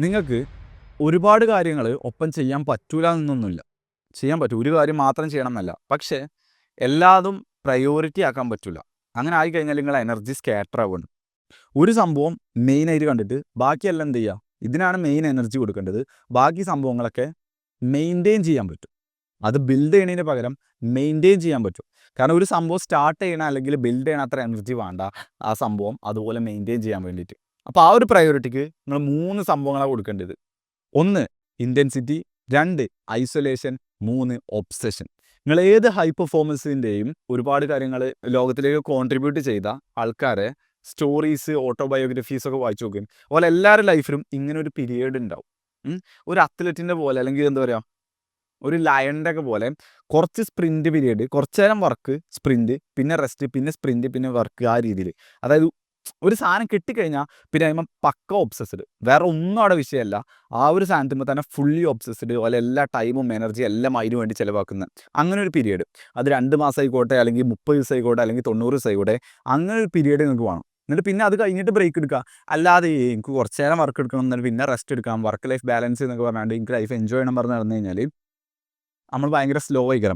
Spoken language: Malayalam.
നിങ്ങൾക്ക് ഒരുപാട് കാര്യങ്ങൾ ഒപ്പം ചെയ്യാൻ പറ്റൂല എന്നൊന്നുമില്ല. ചെയ്യാൻ പറ്റും. ഒരു കാര്യം മാത്രം ചെയ്യണം എന്നല്ല. പക്ഷേ എല്ലാതും പ്രയോറിറ്റി ആക്കാൻ പറ്റൂല. അങ്ങനെ ആയിക്കഴിഞ്ഞാൽ നിങ്ങളെ എനർജി സ്കാറ്റർ ആവുകയാണ്. ഒരു സംഭവം മെയിനായിട്ട് കണ്ടിട്ട് ബാക്കിയെല്ലാം എന്ത് ചെയ്യുക? ഇതിനാണ് മെയിൻ എനർജി കൊടുക്കേണ്ടത്. ബാക്കി സംഭവങ്ങളൊക്കെ മെയിൻറ്റെയിൻ ചെയ്യാൻ പറ്റും. അത് ബിൽഡ് ചെയ്യണതിന് പകരം മെയിൻറ്റെയിൻ ചെയ്യാൻ പറ്റും. കാരണം ഒരു സംഭവം സ്റ്റാർട്ട് ചെയ്യണ അല്ലെങ്കിൽ ബിൽഡ് ചെയ്യണ അത്ര എനർജി വേണ്ട ആ സംഭവം അതുപോലെ മെയിൻറ്റെയിൻ ചെയ്യാൻ വേണ്ടിയിട്ട്. അപ്പോൾ ആ ഒരു പ്രയോറിറ്റിക്ക് നിങ്ങൾ 3 സംഭവങ്ങളാണ് കൊടുക്കേണ്ടത്. 1 ഇൻറ്റൻസിറ്റി, 2 ഐസൊലേഷൻ, 3 ഒബ്സഷൻ. നിങ്ങൾ ഏത് ഹൈ പെർഫോമൻസിൻ്റെയും ഒരുപാട് കാര്യങ്ങൾ ലോകത്തിലേക്ക് കോൺട്രിബ്യൂട്ട് ചെയ്ത ആൾക്കാരെ സ്റ്റോറീസ്, ഓട്ടോബയോഗ്രഫീസൊക്കെ വായിച്ച് നോക്കും. അതുപോലെ എല്ലാവരുടെ ലൈഫിലും ഇങ്ങനെ ഒരു പീരിയഡ് ഉണ്ടാവും. ഒരു അത്ലറ്റിൻ്റെ പോലെ അല്ലെങ്കിൽ എന്താ പറയുക, ഒരു ലയണിൻ്റെ ഒക്കെ പോലെ കുറച്ച് സ്പ്രിൻറ്റ് പീരിയഡ്, കുറച്ച് നേരം വർക്ക്, സ്പ്രിൻറ്റ്, പിന്നെ റെസ്റ്റ്, പിന്നെ സ്പ്രിൻറ്റ്, പിന്നെ വർക്ക്, ആ രീതിയിൽ. അതായത് ഒരു സാധനം കിട്ടിക്കഴിഞ്ഞാൽ പിന്നെ അതിന്മേൽ പക്ക ഒബ്സസ്ഡ്, വേറെ ഒന്നും അവിടെ വിഷയമല്ല. ആ ഒരു സാധനത്തിന്മേൽ തന്നെ ഫുള്ളി ഒബ്സസ്ഡ്, അതുപോലെ എല്ലാ ടൈമും എനർജി എല്ലാം അതിന് വേണ്ടി ചിലവാക്കുന്നത്. അങ്ങനെ ഒരു പീരിയഡ്, അത് 2 മാസം ആയിക്കോട്ടെ, അല്ലെങ്കിൽ 30 ദിവസം ആയിക്കോട്ടെ, അല്ലെങ്കിൽ 90 ദിവസം ആയിക്കോട്ടെ, അങ്ങനെ ഒരു പീരിയഡ് നിങ്ങൾക്ക് വേണം. എന്നിട്ട് പിന്നെ അത് കഴിഞ്ഞിട്ട് ബ്രേക്ക് എടുക്കുക. അല്ലാതെ എനിക്ക് കുറച്ച് നേരം വർക്ക് എടുക്കണം എന്നിട്ട് പിന്നെ റെസ്റ്റ് എടുക്കാം, വർക്ക് ലൈഫ് ബാലൻസ് എന്നൊക്കെ പറഞ്ഞാൽ എനിക്ക് ലൈഫ് എൻജോയ് ചെയ്യണം പറഞ്ഞ് നടന്നു കഴിഞ്ഞാൽ നമ്മൾ ഭയങ്കര സ്ലോ ആയിക്കരം.